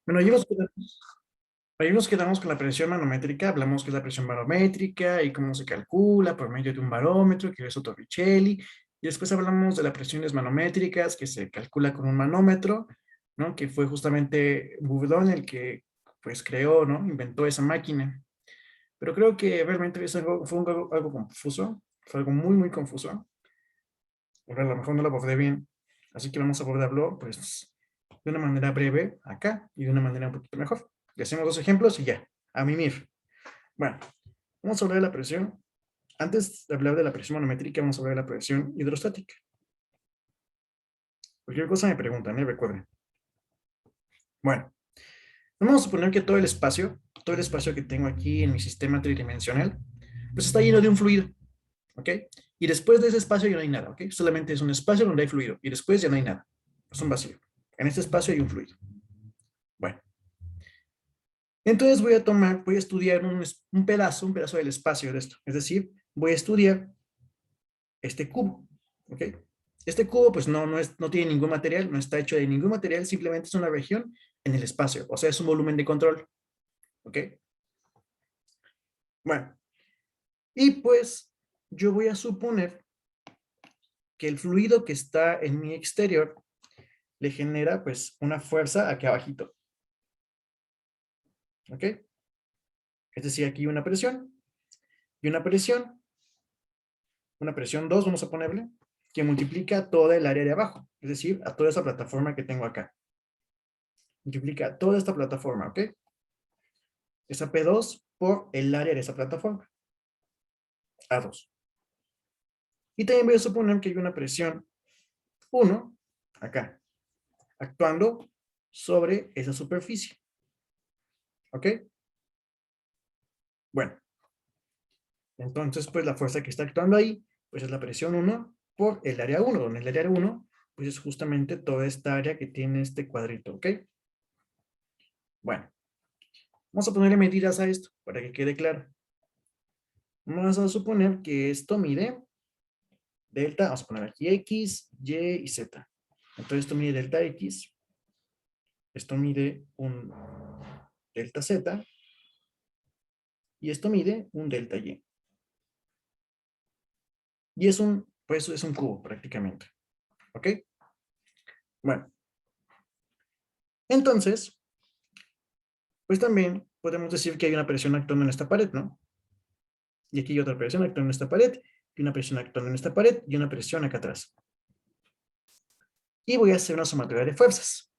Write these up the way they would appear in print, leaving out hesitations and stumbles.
Bueno, ahí nos quedamos con la presión manométrica, hablamos que es la presión barométrica y cómo se calcula por medio de un barómetro, que es Torricelli, y después hablamos de las presiones manométricas, que se calcula con un manómetro, ¿no? Que fue justamente Bourdon el que, pues, creó, ¿no? Inventó esa máquina. Pero creo que realmente fue algo confuso, fue algo muy, muy confuso. Ahora a lo mejor no lo abordé bien, así que vamos a abordarlo, pues, de una manera breve acá y de una manera un poquito mejor. Le hacemos dos ejemplos y ya, a mimir. Bueno, vamos a hablar de la presión. Antes de hablar de la presión manométrica, vamos a hablar de la presión hidrostática. Cualquier cosa me preguntan, recuerden. Bueno, vamos a suponer que todo el espacio que tengo aquí en mi sistema tridimensional, pues está lleno de un fluido, ¿ok? Y después de ese espacio ya no hay nada, ¿ok? Solamente es un espacio donde hay fluido y después ya no hay nada. Es un vacío. En este espacio hay un fluido. Bueno, entonces voy a estudiar un pedazo del espacio de esto. Es decir, voy a estudiar este cubo, ¿ok? Este cubo pues no tiene ningún material, no está hecho de ningún material, simplemente es una región en el espacio, o sea, es un volumen de control, ¿ok? Bueno, y pues yo voy a suponer que el fluido que está en mi exterior le genera pues una fuerza aquí abajito, ¿ok? Es decir, aquí y una presión 2 vamos a ponerle, que multiplica toda el área de abajo, es decir, a toda esa plataforma que tengo acá. Multiplica toda esta plataforma, ¿ok? Esa P2 por el área de esa plataforma, A2. Y también voy a suponer que hay una presión 1, acá, actuando sobre esa superficie, ¿ok? Bueno, entonces pues la fuerza que está actuando ahí, pues es la presión 1 por el área 1, donde el área 1 pues es justamente toda esta área que tiene este cuadrito, ¿ok? Bueno, vamos a ponerle medidas a esto para que quede claro. Vamos a suponer que esto mide delta, vamos a poner aquí X, Y y Z. Entonces esto mide delta X, esto mide un delta Z y esto mide un delta Y. Y pues es un cubo prácticamente, ¿ok? Bueno, entonces, pues también podemos decir que hay una presión actuando en esta pared, ¿no? Y aquí hay otra presión actuando en esta pared, y una presión actuando en esta pared, y una presión acá atrás. Y voy a hacer una sumatoria de fuerzas.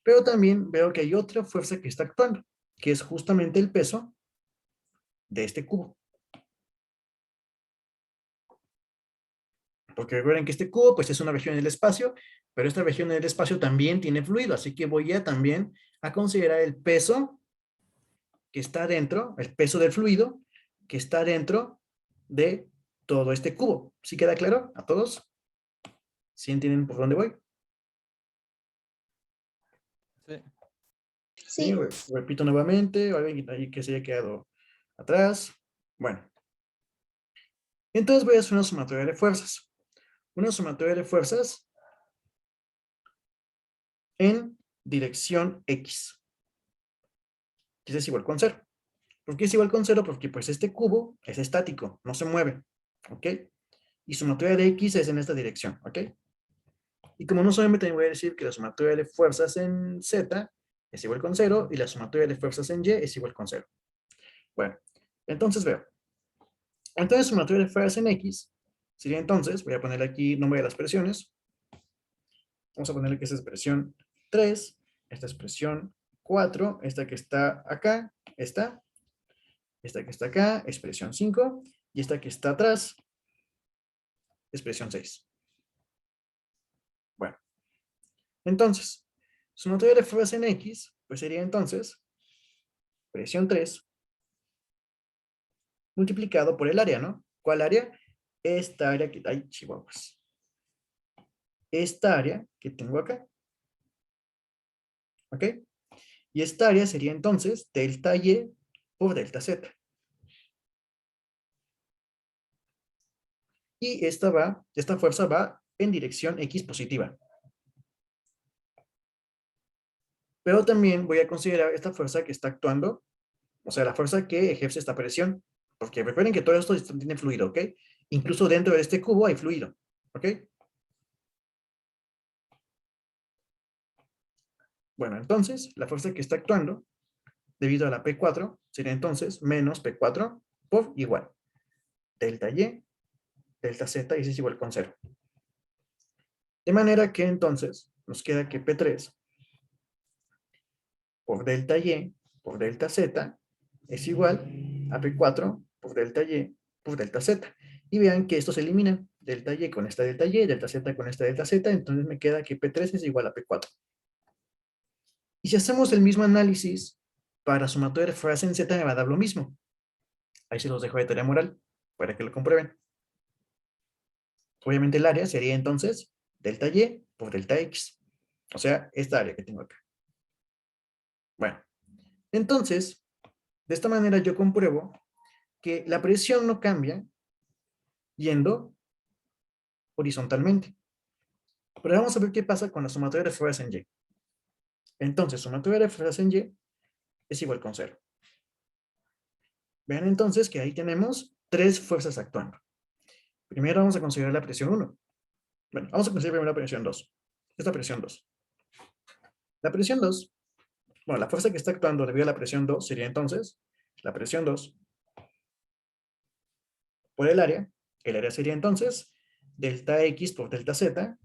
Pero también veo que hay otra fuerza que está actuando, que es justamente el peso de este cubo. Porque recuerden que este cubo pues es una región del espacio, pero esta región del espacio también tiene fluido, así que voy a también a considerar el peso que está dentro, el peso del fluido que está dentro de todo este cubo. ¿Sí queda claro a todos? ¿Sí entienden por dónde voy? Sí. Sí, Sí, repito nuevamente, alguien ahí que se haya quedado atrás. Bueno, entonces voy a hacer una sumatoria de fuerzas. Una sumatoria de fuerzas en dirección X, que es igual con 0. ¿Por qué es igual con 0? Porque pues este cubo es estático, no se mueve, ¿ok? Y sumatoria de X es en esta dirección, ¿ok? Y como no solamente también voy a decir que la sumatoria de fuerzas en Z es igual con 0 y la sumatoria de fuerzas en Y es igual con 0. Bueno, entonces veo. Entonces sumatoria de fuerzas en X sería entonces, voy a poner aquí nombre de las presiones. Vamos a ponerle que esta es presión 3, esta es presión 4, esta que está acá, esta que está acá es presión 5 y esta que está atrás es presión 6. Bueno, entonces, sumatoria de fuerzas en X, pues sería entonces presión 3 multiplicado por el área, ¿no? ¿Cuál área? Esta área que hay, chihuahuas. Esta área que tengo acá. ¿Ok? Y esta área sería entonces delta Y por delta Z. Y esta fuerza va en dirección X positiva. Pero también voy a considerar esta fuerza que está actuando, o sea, la fuerza que ejerce esta presión, porque recuerden que todo esto tiene fluido, ¿ok? Incluso dentro de este cubo hay fluido, ¿ok? Bueno, entonces, la fuerza que está actuando, debido a la P4, sería entonces menos P4 por igual. Delta Y, delta Z, y eso es igual con 0. De manera que entonces, nos queda que P3 por delta Y por delta Z es igual a P4 por delta Y por delta Z. Y vean que esto se elimina. Delta Y con esta delta Y, delta Z con esta delta Z, entonces me queda que P3 es igual a P4. Y si hacemos el mismo análisis para sumatoria de fuerzas en Z, me va a dar lo mismo. Ahí se los dejo de tarea moral para que lo comprueben. Obviamente el área sería entonces delta Y por delta X. O sea, esta área que tengo acá. Bueno, entonces, de esta manera yo compruebo que la presión no cambia yendo horizontalmente. Pero vamos a ver qué pasa con la sumatoria de fuerzas en Y. Entonces, sumatoria de fuerzas en Y es igual con 0. Vean entonces que ahí tenemos tres fuerzas actuando. Primero vamos a considerar la presión 1. Bueno, vamos a considerar primero la presión 2. Esta presión 2. La presión 2, bueno, la fuerza que está actuando debido a la presión 2 sería entonces la presión 2 por el área. El área sería entonces delta X por delta Z.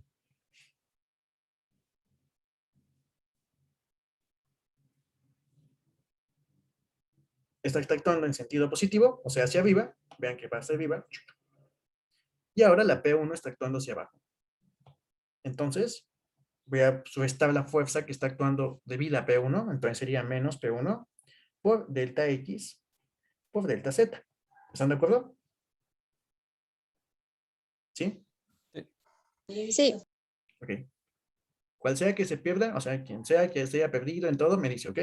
Esta está actuando en sentido positivo, o sea, hacia arriba. Vean que va a ser viva. Y ahora la P1 está actuando hacia abajo. Entonces, voy a subestar la fuerza que está actuando debido a P1, entonces sería menos P1 por delta X por delta Z. ¿Están de acuerdo? ¿Sí? Sí. Ok. Cual sea que se pierda, o sea, quien sea que se haya perdido en todo, me dice, ¿ok?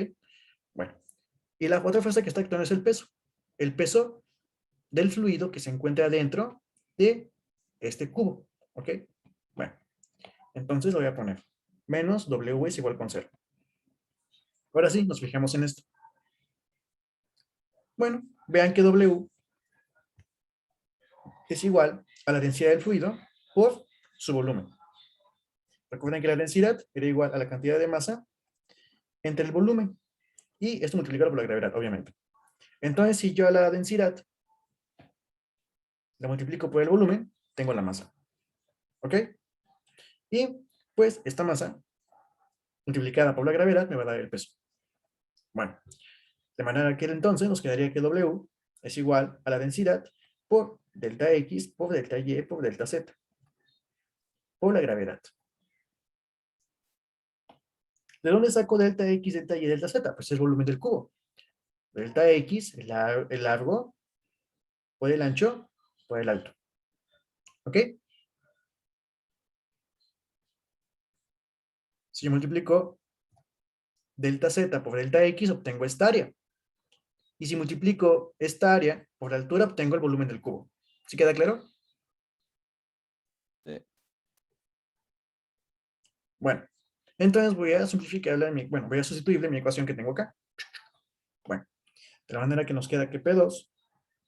Bueno. Y la otra fuerza que está actuando es el peso. El peso del fluido que se encuentra dentro de este cubo, ¿ok? Bueno, entonces lo voy a poner. Menos W es igual con 0. Ahora sí, nos fijamos en esto. Bueno, vean que W es igual a la densidad del fluido por su volumen. Recuerden que la densidad era igual a la cantidad de masa entre el volumen. Y esto multiplicado por la gravedad, obviamente. Entonces, si yo a la densidad la multiplico por el volumen, tengo la masa. ¿Ok? Y pues esta masa multiplicada por la gravedad me va a dar el peso. Bueno, de manera que entonces nos quedaría que W es igual a la densidad por delta X por delta Y por delta Z. Por la gravedad. ¿De dónde saco delta X, delta Y, delta Z? Pues es el volumen del cubo. Delta X, el largo, por el ancho, por el alto. ¿Ok? Si yo multiplico delta Z por delta X, obtengo esta área. Y si multiplico esta área por la altura, obtengo el volumen del cubo. ¿Sí queda claro? Sí. Bueno, entonces voy a simplificarla, bueno, voy a sustituirle mi ecuación que tengo acá. Bueno, de la manera que nos queda que P2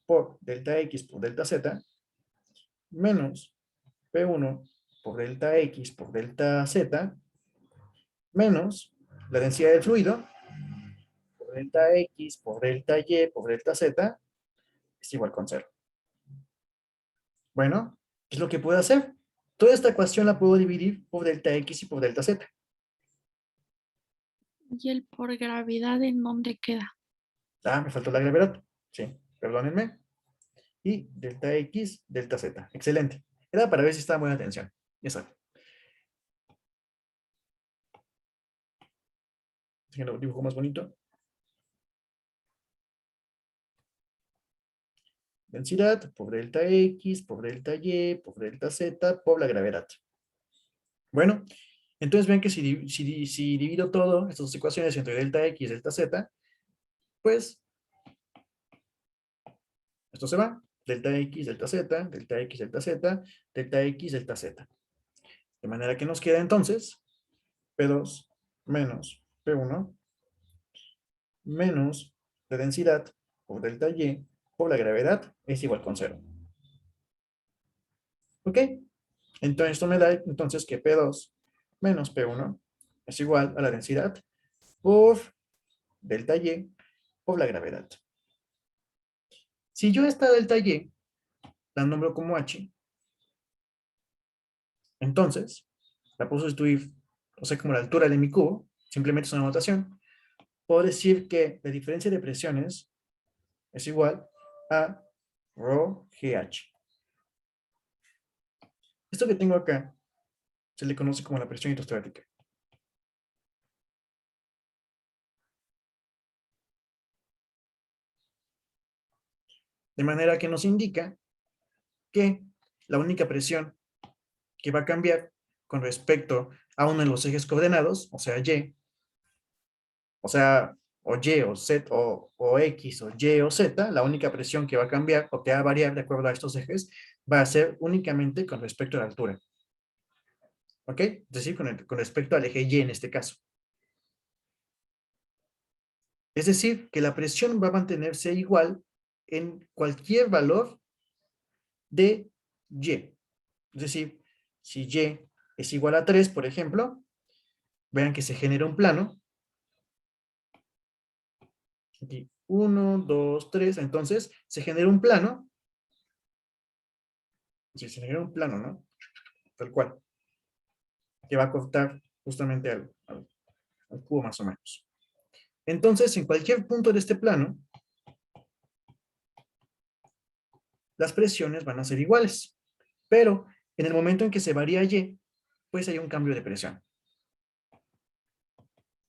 por delta X por delta Z menos P1 por delta X por delta Z menos la densidad del fluido por delta X por delta Y por delta Z es igual con 0. Bueno, ¿qué es lo que puedo hacer? Toda esta ecuación la puedo dividir por delta X y por delta Z. ¿Y el por gravedad en dónde queda? Ah, me faltó la gravedad. Sí, perdónenme. Y delta X, delta Z. Excelente. Era para ver si estaba en buena atención. Ya saben. Haciendo un dibujo más bonito. Densidad por delta X, por delta Y, por delta Z, por la gravedad. Bueno, entonces ven que si divido todo, estas dos ecuaciones entre delta X y delta Z, pues esto se va. Delta X, delta Z, delta X, delta Z, delta X, delta Z. De manera que nos queda entonces P2 menos P1 menos la densidad por delta Y por la gravedad es igual con 0. ¿Ok? Entonces esto me da entonces que P2 menos P1 es igual a la densidad por delta Y por la gravedad. Si yo esta delta Y la nombro como H, entonces la puedo sustituir, o sea, como la altura de mi cubo, simplemente es una notación. Puedo decir que la diferencia de presiones es igual a rho GH. Esto que tengo acá se le conoce como la presión hidrostática. De manera que nos indica que la única presión que va a cambiar con respecto a uno de los ejes coordenados, o sea, Y, o sea, o Y, o Z, o X, o Y, o Z, la única presión que va a cambiar o que va a variar de acuerdo a estos ejes va a ser únicamente con respecto a la altura. ¿Ok? Es decir, con respecto al eje Y en este caso. Es decir, que la presión va a mantenerse igual en cualquier valor de Y. Es decir, si Y es igual a 3, por ejemplo, vean que se genera un plano. Aquí, 1, 2, 3. Entonces, se genera un plano. Sí, se genera un plano, ¿no? Tal cual. Que va a cortar justamente al cubo más o menos. Entonces, en cualquier punto de este plano, las presiones van a ser iguales. Pero, en el momento en que se varía Y, pues hay un cambio de presión.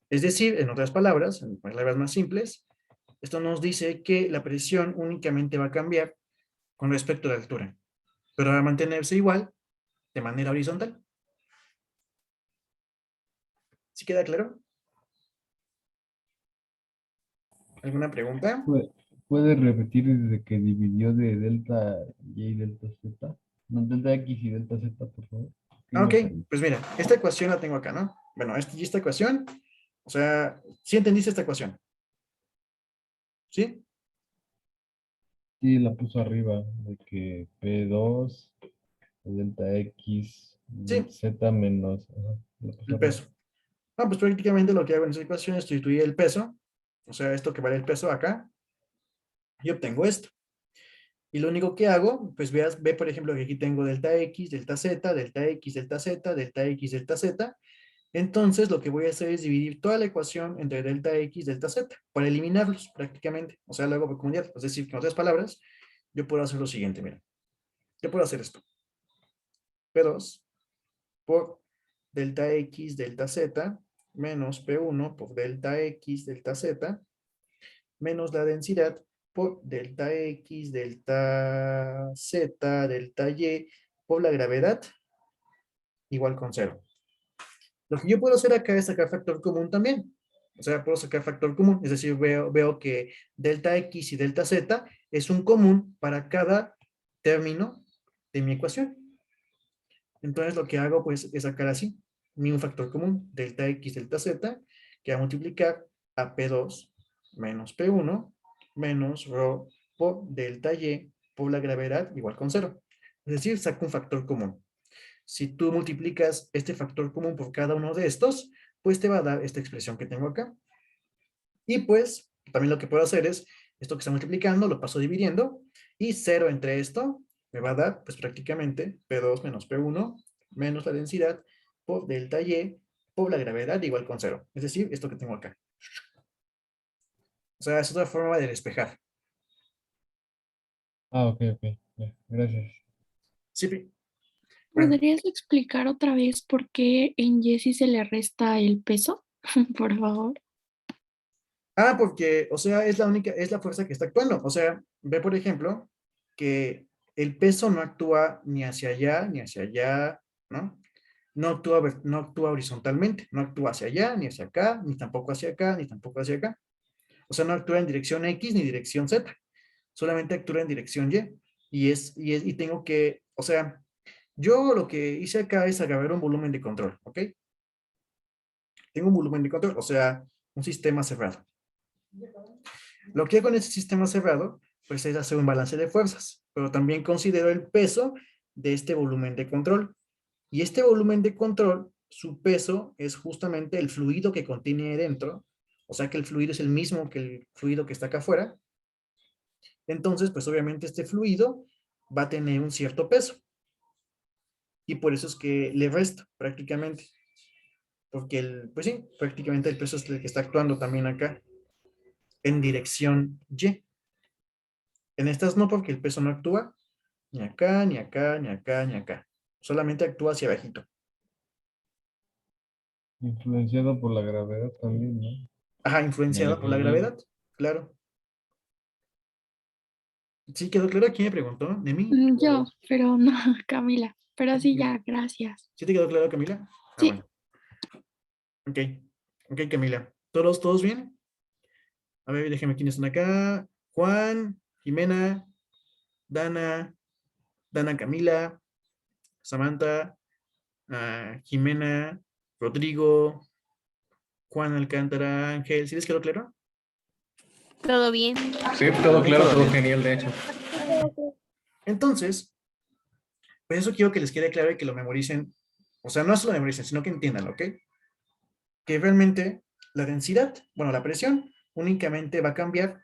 Es decir, en otras palabras, en palabras más simples, esto nos dice que la presión únicamente va a cambiar con respecto a la altura, pero va a mantenerse igual de manera horizontal. ¿Sí queda claro? ¿Alguna pregunta? ¿Puede repetir desde que dividió de delta Y y delta Z? No, delta X y delta Z, por favor. Que no Ok, entendí. pues mira, esta ecuación la tengo acá, ¿no? Bueno, esta ecuación, o sea, ¿sí entendiste esta ecuación? ¿Sí? Sí, la puso arriba, de que P2 delta X Sí, Z menos. Ajá, la puso el arriba. peso. Ah, pues prácticamente lo que hago en esta ecuación es sustituir el peso, o sea, esto que vale el peso acá, y obtengo esto. Y lo único que hago, pues ve por ejemplo que aquí tengo delta X, delta Z, delta X, delta Z, delta X, delta Z. Entonces lo que voy a hacer es dividir toda la ecuación entre delta X, delta Z, para eliminarlos prácticamente. O sea, lo hago por comunidad. Es decir, que en otras palabras, yo puedo hacer lo siguiente, mira. Yo puedo hacer esto. P2 por delta X, delta Z, menos P1 por delta X, delta Z, menos la densidad por delta X, delta Z, delta Y, por la gravedad, igual con 0. Lo que yo puedo hacer acá es sacar factor común también. O sea, puedo sacar factor común, es decir, veo que delta X y delta Z es un común para cada término de mi ecuación. Entonces lo que hago pues es sacar así, un factor común, delta X, delta Z, que va a multiplicar a P2 menos P1 menos rho por delta Y por la gravedad igual con 0. Es decir, saco un factor común. Si tú multiplicas este factor común por cada uno de estos, pues te va a dar esta expresión que tengo acá. Y pues, también lo que puedo hacer es, esto que está multiplicando, lo paso dividiendo, y 0 entre esto me va a dar, pues prácticamente, P2 menos P1 menos la densidad por delta Y por la gravedad igual con 0. Es decir, esto que tengo acá. O sea, es otra forma de despejar. Ah, ok, ok. Ya, gracias. Sí, bueno. ¿Podrías explicar otra vez por qué en Jessie se le resta el peso? Por favor. Ah, porque, o sea, es la única, es la fuerza que está actuando. O sea, ve, por ejemplo, que el peso no actúa ni hacia allá, ¿no? No actúa horizontalmente, no actúa hacia allá, ni hacia acá, ni tampoco hacia acá, ni tampoco hacia acá. O sea, no actúa en dirección X ni dirección Z, solamente actúa en dirección Y. Y tengo que, o sea, yo lo que hice acá es agarrar un volumen de control, ¿ok? Tengo un volumen de control, o sea, un sistema cerrado. Lo que hago en ese sistema cerrado, pues es hacer un balance de fuerzas, pero también considero el peso de este volumen de control. Y este volumen de control, su peso es justamente el fluido que contiene dentro, o sea que el fluido es el mismo que el fluido que está acá afuera. Entonces, pues obviamente este fluido va a tener un cierto peso. Y por eso es que le resto prácticamente. Porque, pues sí, prácticamente el peso es el que está actuando también acá en dirección Y. En estas no, porque el peso no actúa ni acá, ni acá, ni acá, ni acá. Solamente actúa hacia abajito. Influenciado por la gravedad también, ¿no? Ajá, En el influenciada por eje la Y. gravedad, claro. ¿Sí quedó claro? ¿Quién me preguntó? ¿De mí? Yo, pero no, Camila. Pero sí, ya, gracias. ¿Sí te quedó claro, Camila? Ah, Sí, bueno. Ok. Ok, Camila. ¿Todos bien? A ver, déjeme quiénes están acá. Juan, Jimena, Dana, Camila, Samantha, Jimena, Rodrigo, Juan Alcántara, Ángel. ¿Sí les quedó claro? Todo bien. Sí, todo Ok, claro, todo bien. genial, de hecho. Entonces, pues eso quiero que les quede claro y que lo memoricen. O sea, no solo lo memoricen, sino que entiendan, ¿ok? Que realmente la densidad, bueno, la presión, únicamente va a cambiar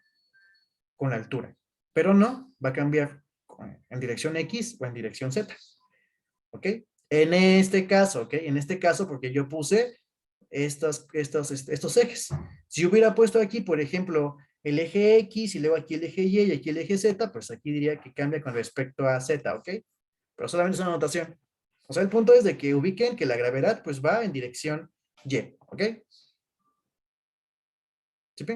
con la altura, pero no va a cambiar en dirección X o en dirección Z, ¿ok? En este caso, ¿ok? En este caso, porque yo puse estos ejes. Si hubiera puesto aquí, por ejemplo, el eje X y luego aquí el eje Y y aquí el eje Z, pues aquí diría que cambia con respecto a Z, ¿ok? Pero solamente es una anotación. O sea, el punto es de que ubiquen que la gravedad pues va en dirección Y, ¿ok? ¿Sí?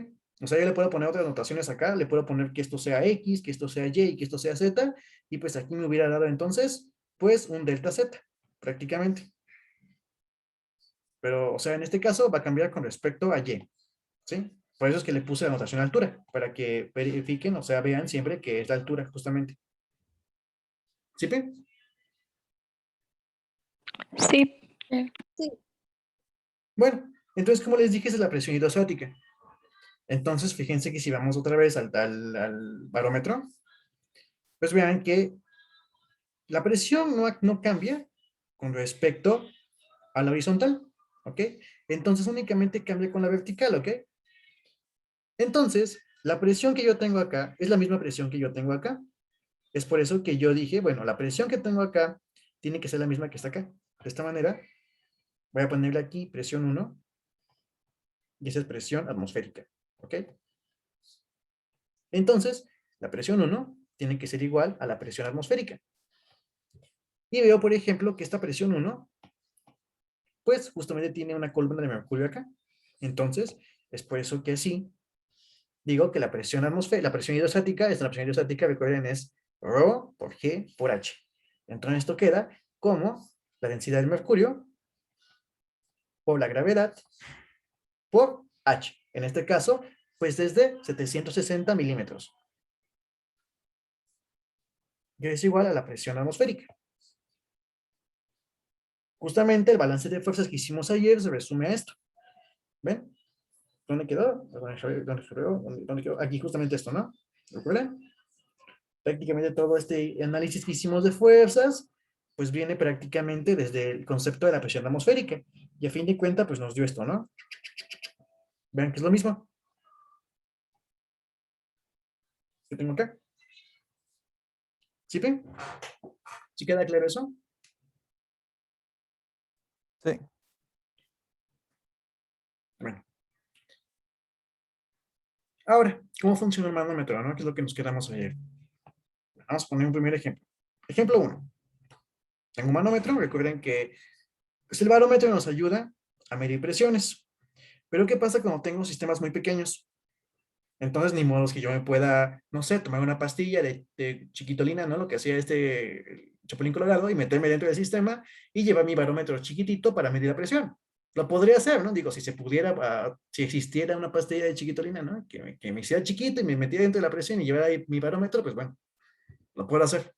O sea, yo le puedo poner otras notaciones acá, le puedo poner que esto sea X, que esto sea Y y que esto sea Z, y pues aquí me hubiera dado entonces, pues un delta Z, prácticamente. Pero, o sea, en este caso va a cambiar con respecto a Y, ¿sí? Por eso es que le puse la notación altura, para que verifiquen, o sea, vean siempre que es la altura, justamente. ¿Sí? Sí. Bueno, entonces, como les dije, esa es la presión hidrostática. Entonces, fíjense que si vamos otra vez al barómetro, pues vean que la presión no cambia con respecto a la horizontal, ¿ok? Entonces únicamente cambia con la vertical, ¿ok? Entonces, la presión que yo tengo acá es la misma presión que yo tengo acá. Es por eso que yo dije, bueno, la presión que tengo acá tiene que ser la misma que está acá. De esta manera, voy a ponerle aquí presión 1 y esa es presión atmosférica, ¿ok? Entonces, la presión 1 tiene que ser igual a la presión atmosférica. Y veo, por ejemplo, que esta presión 1 pues justamente tiene una columna de mercurio acá. Entonces, es por eso que sí, digo que la presión atmosférica, la presión hidrostática, la presión hidrostática, recuerden, es ρ por G por H. Entonces, esto queda como la densidad del mercurio por la gravedad por H. En este caso, pues desde 760 milímetros. Que es igual a la presión atmosférica. Justamente el balance de fuerzas que hicimos ayer se resume a esto. ¿Ven? ¿Dónde quedó? ¿Dónde quedó? Aquí justamente esto, ¿no? ¿Recuerdan? Prácticamente todo este análisis que hicimos de fuerzas, pues viene prácticamente desde el concepto de la presión atmosférica. Y a fin de cuentas, pues nos dio esto, ¿no? Vean que es lo mismo. ¿Qué tengo acá? ¿Sí ven? ¿Sí queda claro eso? Sí. Bueno. Ahora, ¿cómo funciona el manómetro, no? Que es lo que nos quedamos ayer. Vamos a poner un primer ejemplo. Ejemplo 1. Tengo un manómetro, recuerden que pues, el barómetro nos ayuda a medir presiones. Pero ¿qué pasa cuando tengo sistemas muy pequeños? Entonces, ni modo que yo me pueda, no sé, tomar una pastilla de chiquitolina, ¿no? Lo que hacía este Chapulín Colorado y meterme dentro del sistema y llevar mi barómetro chiquitito para medir la presión. Lo podría hacer, ¿no? Digo, si se pudiera, si existiera una pastilla de chiquitolina, ¿no? Que me hiciera chiquito y me metiera dentro de la presión y llevara ahí mi barómetro, pues bueno, lo puedo hacer.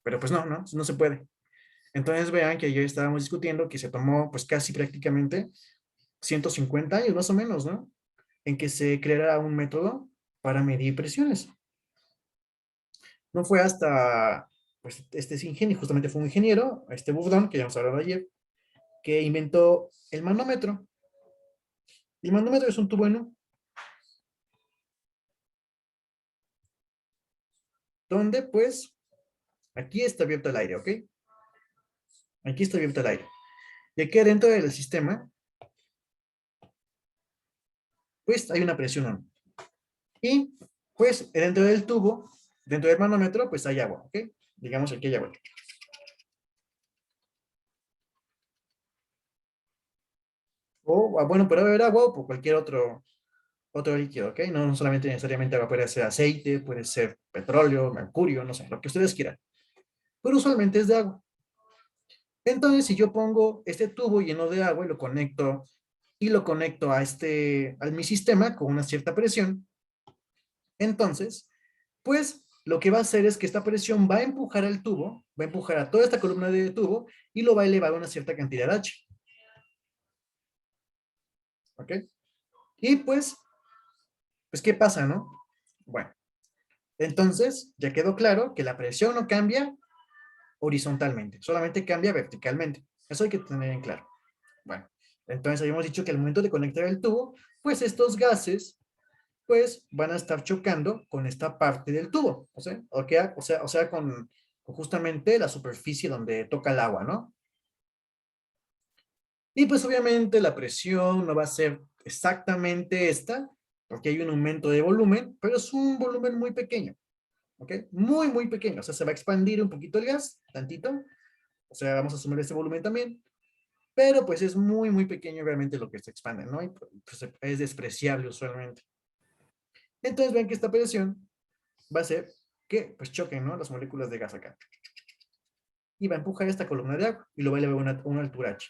Pero pues no se puede. Entonces vean que ayer estábamos discutiendo que se tomó pues casi prácticamente 150 años más o menos, ¿no? En que se creara un método para medir presiones. No fue hasta, pues, este es ingenio, justamente fue un ingeniero, este Bourdon, que ya hemos hablado ayer, que inventó el manómetro. El manómetro es un tubo en U, donde, pues, aquí está abierto el aire, ¿ok? Aquí está abierto el aire. Y aquí adentro del sistema, pues, hay una presión 1. Y, pues, dentro del tubo, dentro del manómetro, pues, hay agua, ¿ok? Digamos aquí hay agua. O, bueno, puede haber agua o por cualquier otro líquido, ¿ok? No solamente necesariamente agua, puede ser aceite, puede ser petróleo, mercurio, no sé, lo que ustedes quieran. Pero usualmente es de agua. Entonces, si yo pongo este tubo lleno de agua y lo conecto a mi sistema con una cierta presión, entonces, pues lo que va a hacer es que esta presión va a empujar al tubo, va a empujar a toda esta columna de tubo y lo va a elevar a una cierta cantidad de H. ¿Ok? Y pues, ¿qué pasa, no? Bueno, entonces ya quedó claro que la presión no cambia horizontalmente, solamente cambia verticalmente. Eso hay que tener en claro. Bueno, entonces habíamos dicho que al momento de conectar el tubo, pues estos gases, pues van a estar chocando con esta parte del tubo, o sea, con justamente la superficie donde toca el agua, ¿no? Y pues obviamente la presión no va a ser exactamente esta, porque hay un aumento de volumen, pero es un volumen muy pequeño, ¿ok? Muy, muy pequeño, o sea, se va a expandir un poquito el gas, tantito, o sea, vamos a sumar ese volumen también, pero pues es muy, muy pequeño realmente lo que se expande, ¿no? Y pues, es despreciable usualmente. Entonces ven que esta presión va a hacer que pues choquen, ¿no? Las moléculas de gas acá. Y va a empujar esta columna de agua y lo va a elevar a una altura H.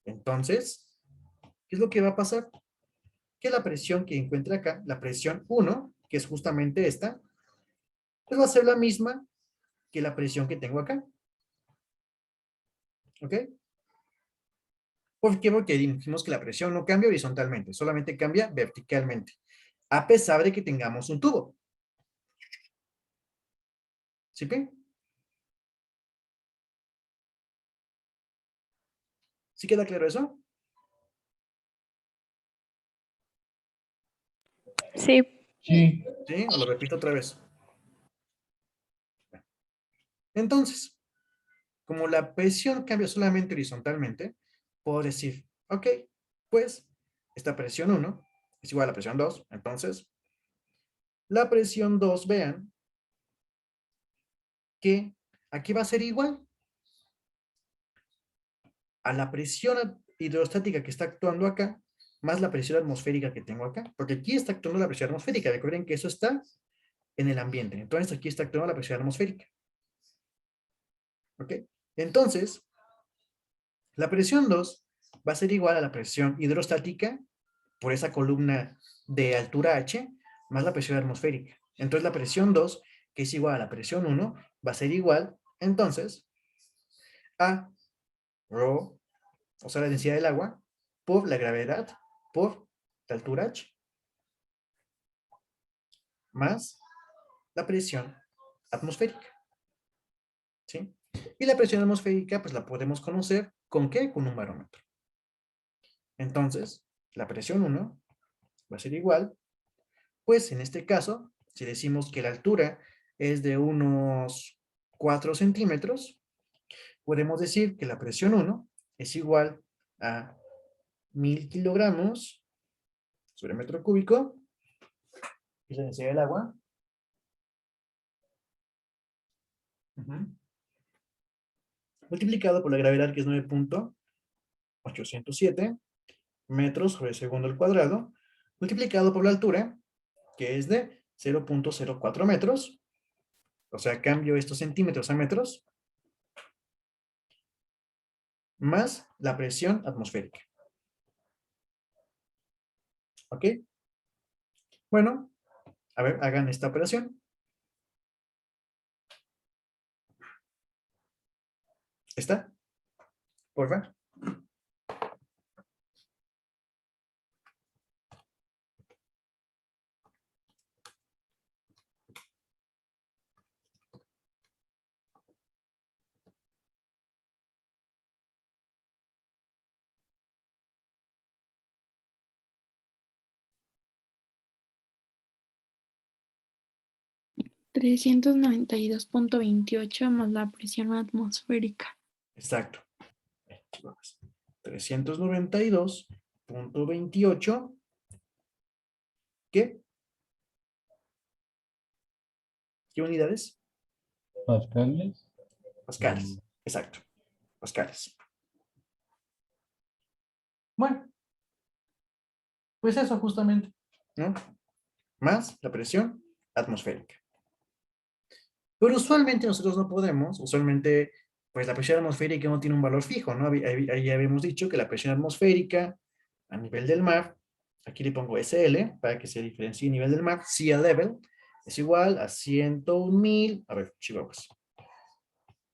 Entonces, ¿qué es lo que va a pasar? Que la presión que encuentra acá, la presión 1, que es justamente esta, pues va a ser la misma que la presión que tengo acá. ¿Ok? ¿Por qué? Porque dijimos que la presión no cambia horizontalmente, solamente cambia verticalmente, a pesar de que tengamos un tubo. ¿Sí? ¿Sí queda claro eso? Sí. Sí, ¿Sí? O lo repito otra vez. Entonces, como la presión cambia solamente horizontalmente, puedo decir, ok, pues esta presión 1 es igual a la presión 2, entonces la presión 2, vean, que aquí va a ser igual a la presión hidrostática que está actuando acá, más la presión atmosférica que tengo acá, porque aquí está actuando la presión atmosférica, recuerden que eso está en el ambiente, entonces aquí está actuando la presión atmosférica, ¿ok? Entonces, la presión 2 va a ser igual a la presión hidrostática por esa columna de altura H, más la presión atmosférica. Entonces la presión 2, que es igual a la presión 1, va a ser igual, entonces, a ρ, o sea, la densidad del agua, por la gravedad, por la altura H, más la presión atmosférica. ¿Sí? Y la presión atmosférica, pues la podemos conocer, ¿con qué? Con un barómetro. Entonces, la presión 1 va a ser igual, pues en este caso, si decimos que la altura es de unos 4 centímetros, podemos decir que la presión 1 es igual a 1000 kilogramos sobre metro cúbico, que es la densidad del agua, multiplicado por la gravedad, que es 9.807 metros sobre segundo al cuadrado, multiplicado por la altura, que es de 0.04 metros, o sea, cambio estos centímetros a metros, más la presión atmosférica. ¿Ok? Bueno, a ver, hagan esta operación. ¿Está? Por favor. 392.28 más la presión atmosférica. Exacto. 392.28. ¿Qué? ¿Qué unidades? Pascales. Pascales. Exacto. Pascales. Bueno, pues eso justamente, ¿no? Más la presión atmosférica. Pero usualmente nosotros no podemos, usualmente, pues la presión atmosférica no tiene un valor fijo, ¿no? Ahí habíamos dicho que la presión atmosférica a nivel del mar, aquí le pongo SL para que se diferencie nivel del mar, sea level, es igual a 101.000, a ver, chihuahuas.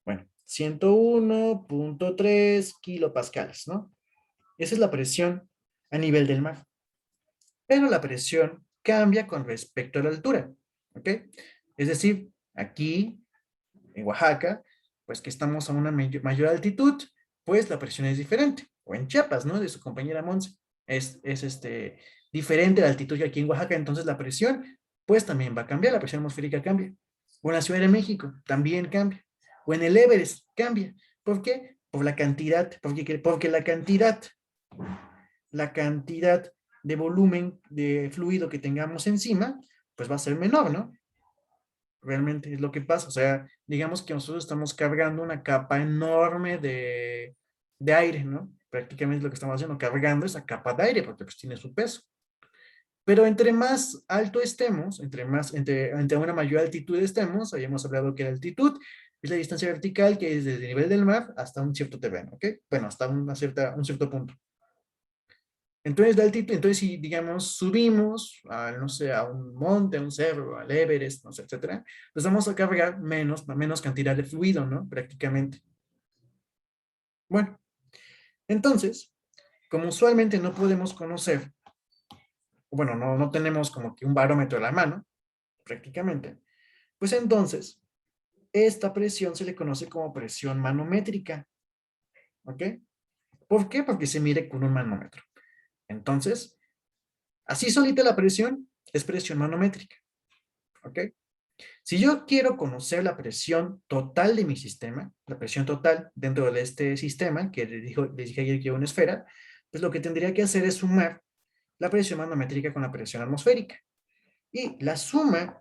Bueno, 101.3 kilopascales, ¿no? Esa es la presión a nivel del mar. Pero la presión cambia con respecto a la altura, ¿ok? Es decir, aquí en Oaxaca, pues que estamos a una mayor altitud, pues la presión es diferente. O en Chiapas, ¿no? De su compañera Monse. Es diferente la altitud que aquí en Oaxaca, entonces la presión, pues también va a cambiar, la presión atmosférica cambia. O en la Ciudad de México, también cambia. O en el Everest, cambia. ¿Por qué? Por la cantidad, porque la cantidad de volumen de fluido que tengamos encima, pues va a ser menor, ¿no? Realmente es lo que pasa. O sea, digamos que nosotros estamos cargando una capa enorme de aire, ¿no? Prácticamente lo que estamos haciendo, cargando esa capa de aire, porque pues tiene su peso. Pero entre más alto estemos, entre una mayor altitud estemos, habíamos hablado que la altitud es la distancia vertical que es desde el nivel del mar hasta un cierto terreno, ¿ok? Bueno, hasta un cierto punto. Entonces, la altitud, entonces si, digamos, subimos a, no sé, a un monte, a un cerro, al Everest, no sé, etcétera, pues vamos a cargar menos cantidad de fluido, ¿no? Prácticamente. Bueno, entonces, como usualmente no podemos conocer, bueno, no tenemos como que un barómetro a la mano, prácticamente, pues entonces, esta presión se le conoce como presión manométrica, ¿ok? ¿Por qué? Porque se mide con un manómetro. Entonces, así solita la presión es presión manométrica, ¿ok? Si yo quiero conocer la presión total de mi sistema, la presión total dentro de este sistema, que les dije ayer que era una esfera, pues lo que tendría que hacer es sumar la presión manométrica con la presión atmosférica. Y la suma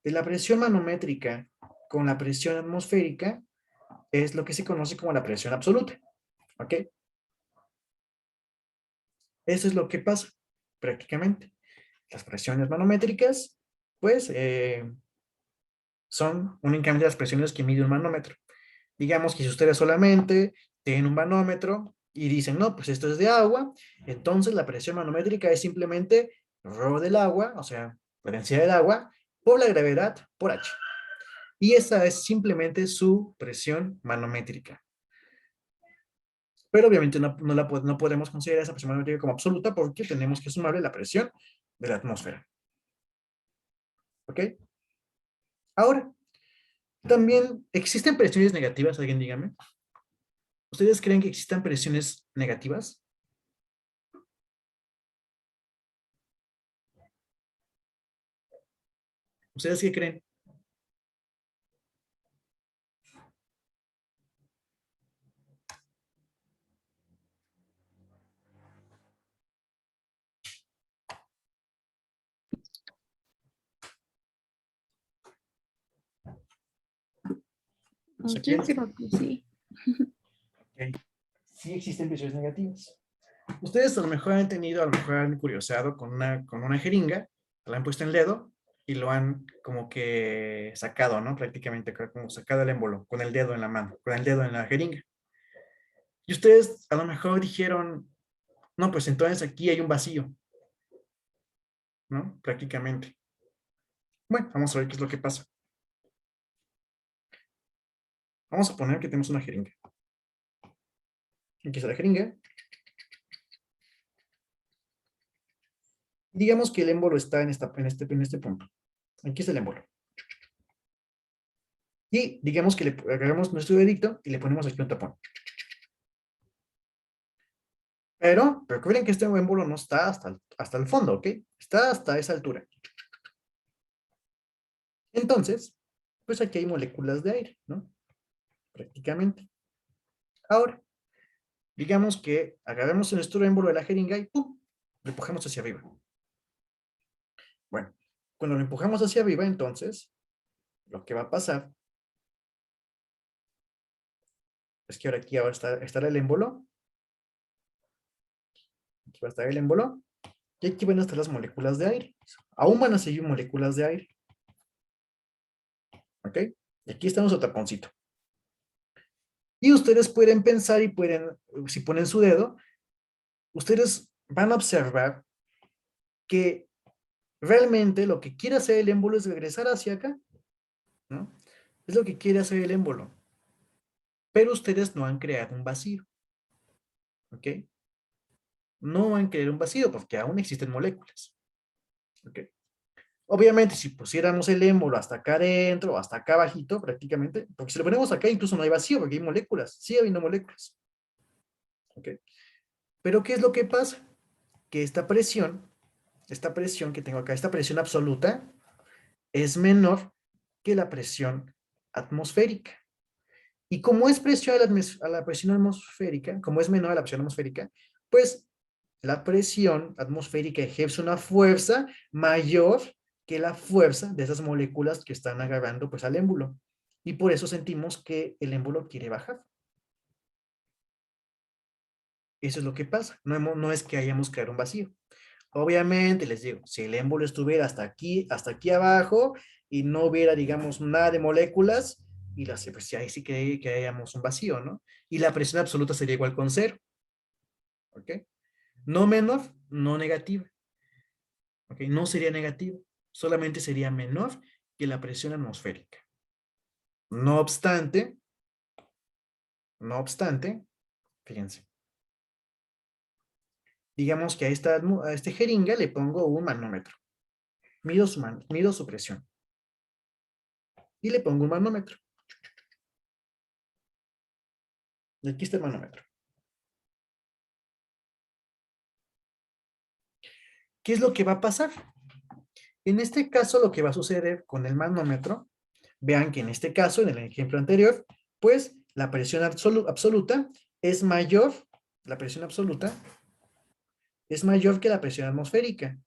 de la presión manométrica con la presión atmosférica es lo que se conoce como la presión absoluta. ¿Ok? Eso es lo que pasa, prácticamente. Las presiones manométricas, pues, son un encambio de las presiones que mide un manómetro. Digamos que si ustedes solamente tienen un manómetro y dicen, no, pues esto es de agua, entonces la presión manométrica es simplemente ρ del agua, o sea, la densidad del agua, por la gravedad por H. Y esa es simplemente su presión manométrica. Pero obviamente no podemos considerar esa presión manométrica como absoluta porque tenemos que sumarle la presión de la atmósfera. ¿Ok? Ahora, también existen presiones negativas, alguien dígame. ¿Ustedes creen que existan presiones negativas? ¿Ustedes qué creen? No sé, Yo piensen. creo que sí. Ok. Sí existen presiones negativas. Ustedes a lo mejor han tenido, a lo mejor han curioseado con una jeringa, la han puesto en el dedo y lo han como que sacado, ¿no? Prácticamente como sacado el émbolo con el dedo en la mano, con el dedo en la jeringa. Y ustedes a lo mejor dijeron, no, pues entonces aquí hay un vacío, ¿no? Prácticamente. Bueno, vamos a ver qué es lo que pasa. Vamos a poner que tenemos una jeringa. Aquí está la jeringa. Digamos que el émbolo está en este punto. Aquí está el émbolo. Y digamos que le agarramos nuestro dedito y le ponemos aquí un tapón. Pero recuerden que este émbolo no está hasta el fondo, ¿ok? Está hasta esa altura. Entonces, pues aquí hay moléculas de aire, ¿no? Prácticamente. Ahora, digamos que agarramos nuestro émbolo de la jeringa y ¡pum! Lo empujamos hacia arriba. Bueno, cuando lo empujamos hacia arriba, entonces, lo que va a pasar es que ahora aquí estará el émbolo. Aquí va a estar el émbolo. Y aquí van a estar las moléculas de aire. Aún van a seguir moléculas de aire. ¿Ok? Y aquí está nuestro taponcito. Y ustedes pueden pensar y pueden, si ponen su dedo, ustedes van a observar que realmente lo que quiere hacer el émbolo es regresar hacia acá, ¿no? Es lo que quiere hacer el émbolo. Pero ustedes no han creado un vacío. ¿Ok? No van a crear un vacío porque aún existen moléculas. ¿Ok? Obviamente, si pusiéramos el émbolo hasta acá adentro o hasta acá abajito, prácticamente, porque si lo ponemos acá incluso no hay vacío porque hay moléculas, sigue habiendo moléculas. ¿Ok? Pero ¿qué es lo que pasa? Que esta presión que tengo acá, esta presión absoluta, es menor que la presión atmosférica. Y como es presión a la presión atmosférica, como es menor a la presión atmosférica, pues la presión atmosférica ejerce una fuerza mayor que la fuerza de esas moléculas que están agarrando pues al émbolo. Y por eso sentimos que el émbolo quiere bajar. Eso es lo que pasa. No es que hayamos creado un vacío. Obviamente, les digo, si el émbolo estuviera hasta aquí abajo y no hubiera, digamos, nada de moléculas, y pues ahí sí que hayamos un vacío, ¿no? Y la presión absoluta sería igual con cero, ¿ok? No menor, no negativa, ¿ok? No sería negativa, solamente sería menor que la presión atmosférica. No obstante, fíjense, digamos que a este jeringa le pongo un manómetro, mido su presión y le pongo un manómetro. Y aquí está el manómetro. ¿Qué es lo que va a pasar? En este caso, lo que va a suceder con el manómetro, vean que en este caso, en el ejemplo anterior, pues la presión absoluta es mayor, la presión absoluta es mayor que la presión atmosférica.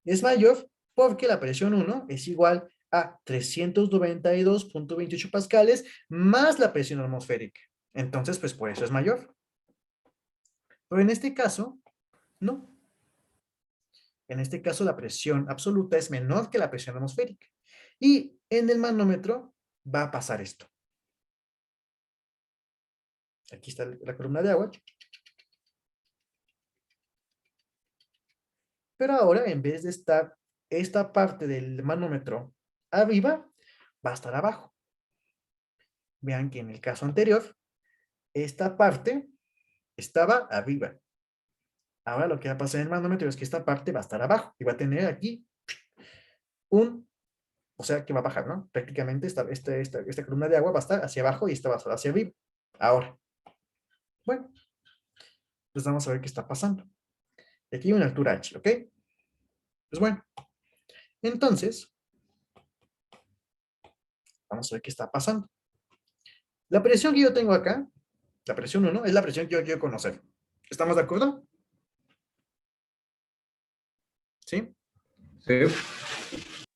Es mayor porque la presión 1 es igual a 392.28 pascales más la presión atmosférica. Entonces, pues por eso es mayor. Pero en este caso, no. En este caso, la presión absoluta es menor que la presión atmosférica. Y en el manómetro va a pasar esto. Aquí está la columna de agua. Pero ahora, en vez de estar esta parte del manómetro arriba, va a estar abajo. Vean que en el caso anterior, esta parte estaba arriba. Ahora lo que va a pasar en el manómetro es que esta parte va a estar abajo y va a tener aquí o sea que va a bajar, ¿no? Prácticamente esta columna de agua va a estar hacia abajo y esta va a estar hacia arriba. Ahora, bueno, pues vamos a ver qué está pasando. Aquí hay una altura h, ¿ok? Pues bueno, entonces, vamos a ver qué está pasando. La presión que yo tengo acá, la presión 1, es la presión que yo quiero conocer. ¿Estamos de acuerdo? ¿Sí? Sí.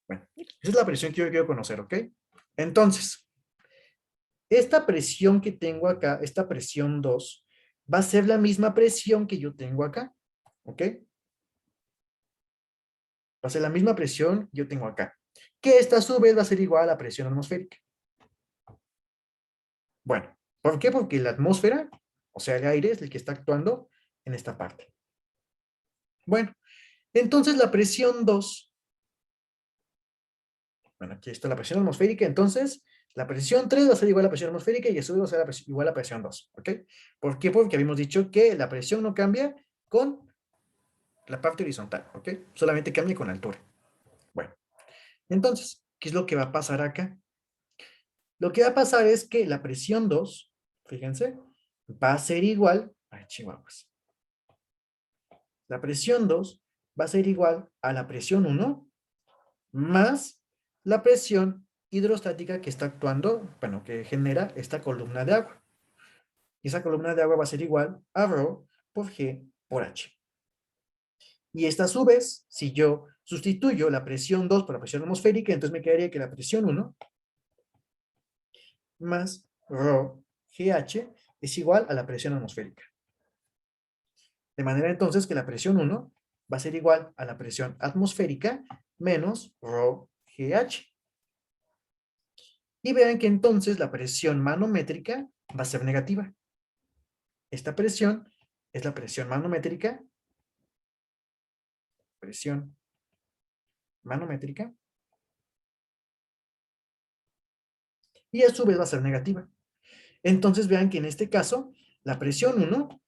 Bueno, esa es la presión que yo quiero conocer, ¿ok? Entonces, esta presión que tengo acá, esta presión 2, va a ser la misma presión que yo tengo acá, ¿ok? Va a ser la misma presión que yo tengo acá, que esta a su vez va a ser igual a la presión atmosférica. Bueno, ¿por qué? Porque la atmósfera, o sea, el aire es el que está actuando en esta parte. Bueno, entonces la presión 2, bueno, aquí está la presión atmosférica, entonces la presión 3 va a ser igual a la presión atmosférica y a su vez va a ser igual a la presión 2, ¿ok? ¿Por qué? Porque habíamos dicho que la presión no cambia con la parte horizontal, ¿ok? Solamente cambia con altura. Bueno, entonces, ¿qué es lo que va a pasar acá? Lo que va a pasar es que la presión 2, fíjense, va a ser igual, ay, chihuahuas. La presión 2 va a ser igual a la presión 1 más la presión hidrostática que está actuando, bueno, que genera esta columna de agua. Y esa columna de agua va a ser igual a ρ por G por H. Y esta a su vez, si yo sustituyo la presión 2 por la presión atmosférica, entonces me quedaría que la presión 1 más ρ GH es igual a la presión atmosférica. De manera entonces que la presión 1 va a ser igual a la presión atmosférica menos ρ GH. Y vean que entonces la presión manométrica va a ser negativa. Esta presión es la presión manométrica. Presión manométrica. Y a su vez va a ser negativa. Entonces vean que en este caso, la presión 1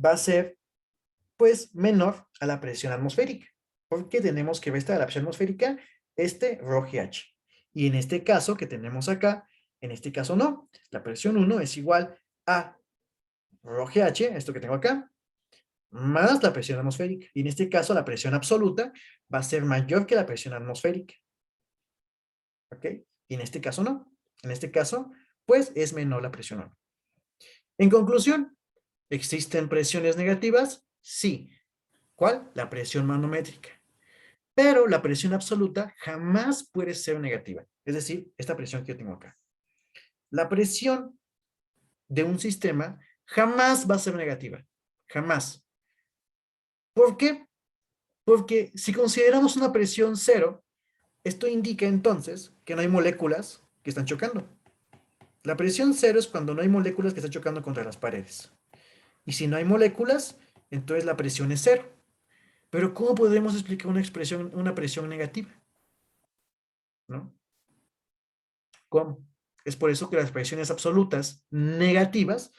va a ser pues menor a la presión atmosférica. Porque tenemos que esta de la presión atmosférica, ρGH. Y en este caso que tenemos acá, en este caso no. La presión 1 es igual a ρGH, esto que tengo acá, más la presión atmosférica. Y en este caso la presión absoluta va a ser mayor que la presión atmosférica. ¿Ok? Y en este caso no. En este caso, pues es menor la presión 1. En conclusión, ¿existen presiones negativas? Sí. ¿Cuál? La presión manométrica. Pero la presión absoluta jamás puede ser negativa. Es decir, esta presión que yo tengo acá. La presión de un sistema jamás va a ser negativa. Jamás. ¿Por qué? Porque si consideramos una presión 0, esto indica entonces que no hay moléculas que están chocando. La presión 0 es cuando no hay moléculas que están chocando contra las paredes. Y si no hay moléculas, entonces la presión es 0. Pero ¿cómo podemos explicar una presión negativa? ¿No? ¿Cómo? Es por eso que las presiones absolutas negativas,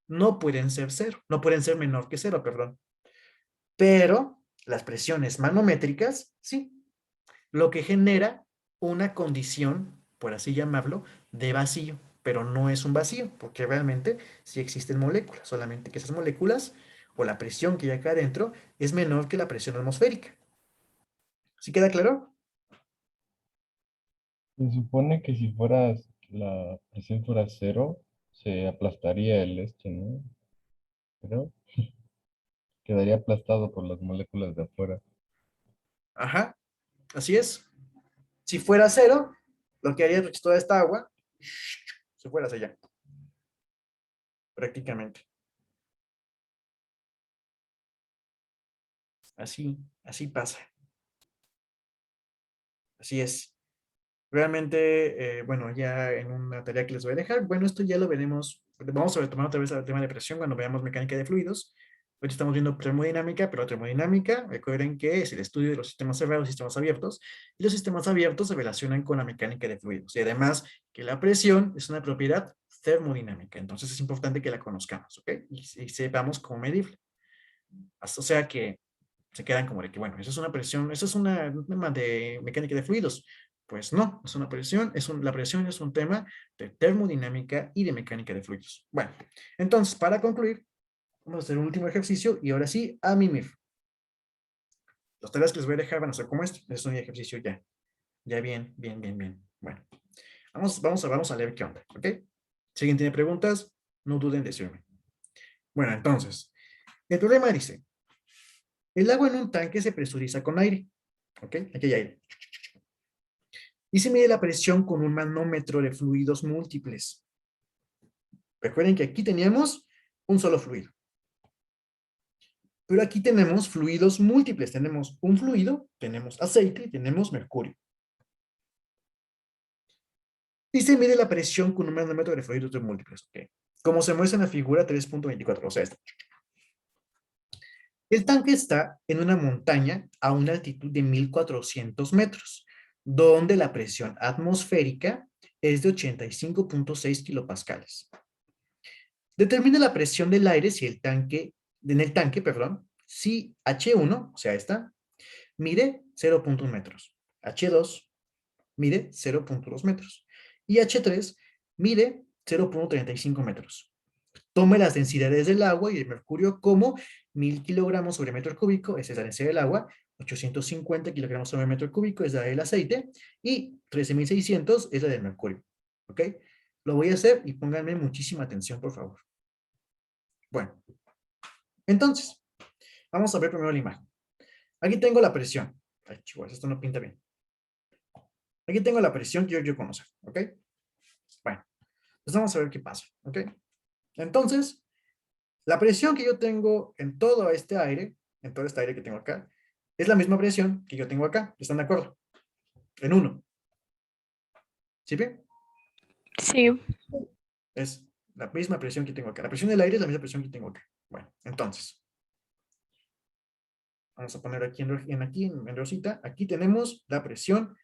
no pueden ser 0, no pueden ser menor que 0, perdón. Pero las presiones manométricas, sí. Lo que genera una condición, por así llamarlo, de vacío. Pero no es un vacío, porque realmente sí existen moléculas, solamente que esas moléculas, o la presión que hay acá adentro, es menor que la presión atmosférica. ¿Sí queda claro? Se supone que si fueras, la presión fuera cero, se aplastaría el ¿no? Pero quedaría aplastado por las moléculas de afuera. Ajá, así es. Si fuera 0, lo que haría es que toda esta agua se fuera hacia allá. Prácticamente. Así pasa. Así es. Realmente, bueno, ya en una tarea que les voy a dejar, bueno, esto ya lo veremos, vamos a retomar otra vez el tema de presión cuando veamos mecánica de fluidos. Hoy estamos viendo termodinámica, pero termodinámica, recuerden que es el estudio de los sistemas cerrados y sistemas abiertos, y los sistemas abiertos se relacionan con la mecánica de fluidos, y además que la presión es una propiedad termodinámica, entonces es importante que la conozcamos, ¿ok? Y sepamos cómo medirla. O sea que se quedan como de que, bueno, eso es una presión, eso es un tema de mecánica de fluidos. Pues no, es una presión, la presión es un tema de termodinámica y de mecánica de fluidos. Bueno, entonces, para concluir, vamos a hacer un último ejercicio y ahora sí, a mimir. Los tareas que les voy a dejar van a ser como este. Es un ejercicio ya bien. Bueno, vamos a leer qué onda, ¿ok? Si alguien tiene preguntas, no duden en decirme. Bueno, entonces, el problema dice, el agua en un tanque se presuriza con aire, ¿ok? Aquí hay aire. Y se mide la presión con un manómetro de fluidos múltiples. Recuerden que aquí teníamos un solo fluido. Pero aquí tenemos fluidos múltiples. Tenemos un fluido, tenemos aceite y tenemos mercurio. Y se mide la presión con un manómetro de fluidos múltiples. ¿Okay? Como se muestra en la figura 3.24, o sea, esta. El tanque está en una montaña a una altitud de 1400 metros, donde la presión atmosférica es de 85.6 kilopascales. Determina la presión del aire si en el tanque, si H1, o sea esta, mide 0.1 metros, H2 mide 0.2 metros y H3 mide 0.35 metros. Tome las densidades del agua y del mercurio como 1000 kilogramos sobre metro cúbico, esa es la densidad del agua, 850 kilogramos sobre metro cúbico es la del aceite, y 13.600 es la del mercurio. ¿Ok? Lo voy a hacer y pónganme muchísima atención, por favor. Bueno, entonces, vamos a ver primero la imagen. Aquí tengo la presión. Ay, chicos, esto no pinta bien. Aquí tengo la presión que yo quiero conocer, ¿ok? Bueno, pues vamos a ver qué pasa, ¿ok? Entonces, la presión que yo tengo en todo este aire que tengo acá, es la misma presión que yo tengo acá. ¿Están de acuerdo? En 1. ¿Sí bien? Sí. Es la misma presión que tengo acá. La presión del aire es la misma presión que tengo acá. Bueno, entonces, vamos a poner aquí en rosita. Aquí tenemos la presión,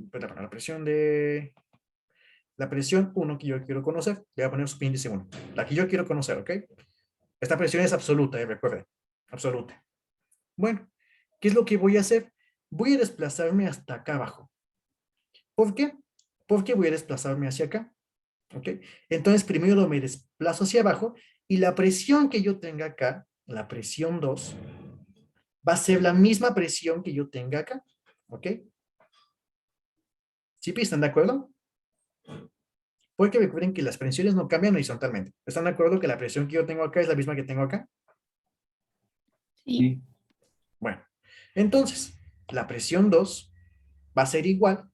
perdón, la presión 1 que yo quiero conocer. Le voy a poner subíndice 1. La que yo quiero conocer, ¿ok? Esta presión es absoluta, recuerden. Absoluta. Bueno, ¿qué es lo que voy a hacer? Voy a desplazarme hasta acá abajo. ¿Por qué? Porque voy a desplazarme hacia acá. ¿Ok? Entonces, primero me desplazo hacia abajo y la presión que yo tenga acá, la presión 2, va a ser la misma presión que yo tenga acá. ¿Ok? ¿Sí están de acuerdo? Porque recuerden que las presiones no cambian horizontalmente. ¿Están de acuerdo que la presión que yo tengo acá es la misma que tengo acá? Sí. Sí. Bueno, entonces, la presión 2 va a ser igual.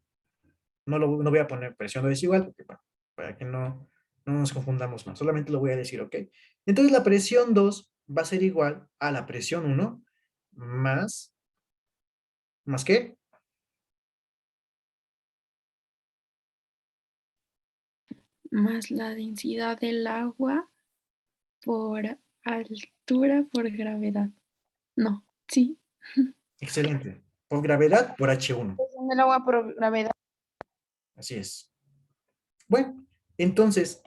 No voy a poner presión 2 es igual, porque, bueno, para que no nos confundamos más. Solamente lo voy a decir, ¿ok? Entonces, la presión 2 va a ser igual a la presión 1 más, ¿más qué? Más la densidad del agua por altura por gravedad. No, sí. Excelente. Por gravedad, por H1. Presión del agua por gravedad. Así es. Bueno, entonces,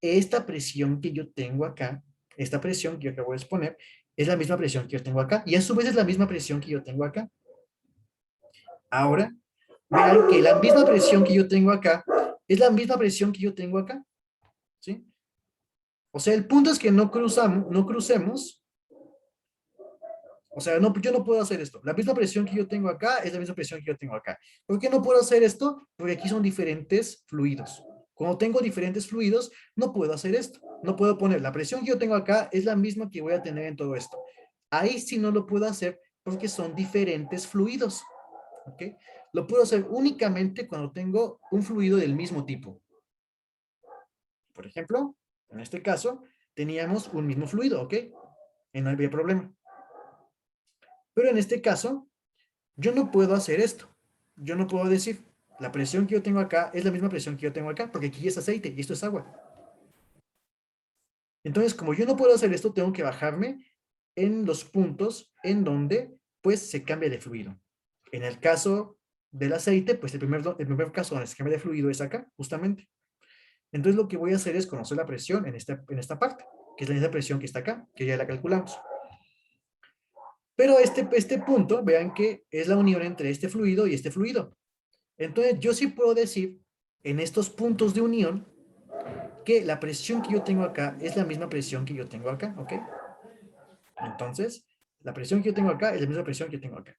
esta presión que yo tengo acá, esta presión que yo acabo de exponer, es la misma presión que yo tengo acá, y a su vez es la misma presión que yo tengo acá. Ahora, vean que la misma presión que yo tengo acá, es la misma presión que yo tengo acá, ¿sí? O sea, el punto es que no crucemos, o sea, yo no puedo hacer esto. La misma presión que yo tengo acá es la misma presión que yo tengo acá. ¿Por qué no puedo hacer esto? Porque aquí son diferentes fluidos. Cuando tengo diferentes fluidos, no puedo hacer esto. No puedo poner, la presión que yo tengo acá es la misma que voy a tener en todo esto. Ahí sí no lo puedo hacer porque son diferentes fluidos. ¿Ok? Lo puedo hacer únicamente cuando tengo un fluido del mismo tipo. Por ejemplo, en este caso, teníamos un mismo fluido, ¿ok? Y no había problema. Pero en este caso, yo no puedo hacer esto. Yo no puedo decir, la presión que yo tengo acá es la misma presión que yo tengo acá, porque aquí es aceite y esto es agua. Entonces, como yo no puedo hacer esto, tengo que bajarme en los puntos en donde, pues, se cambia de fluido. En el caso del aceite, pues, el primer caso donde se cambia de fluido es acá, justamente. Entonces, lo que voy a hacer es conocer la presión en esta parte, que es la misma presión que está acá, que ya la calculamos. Pero este punto, vean que es la unión entre este fluido y este fluido. Entonces, yo sí puedo decir, en estos puntos de unión, que la presión que yo tengo acá es la misma presión que yo tengo acá, ¿ok? Entonces, la presión que yo tengo acá es la misma presión que yo tengo acá,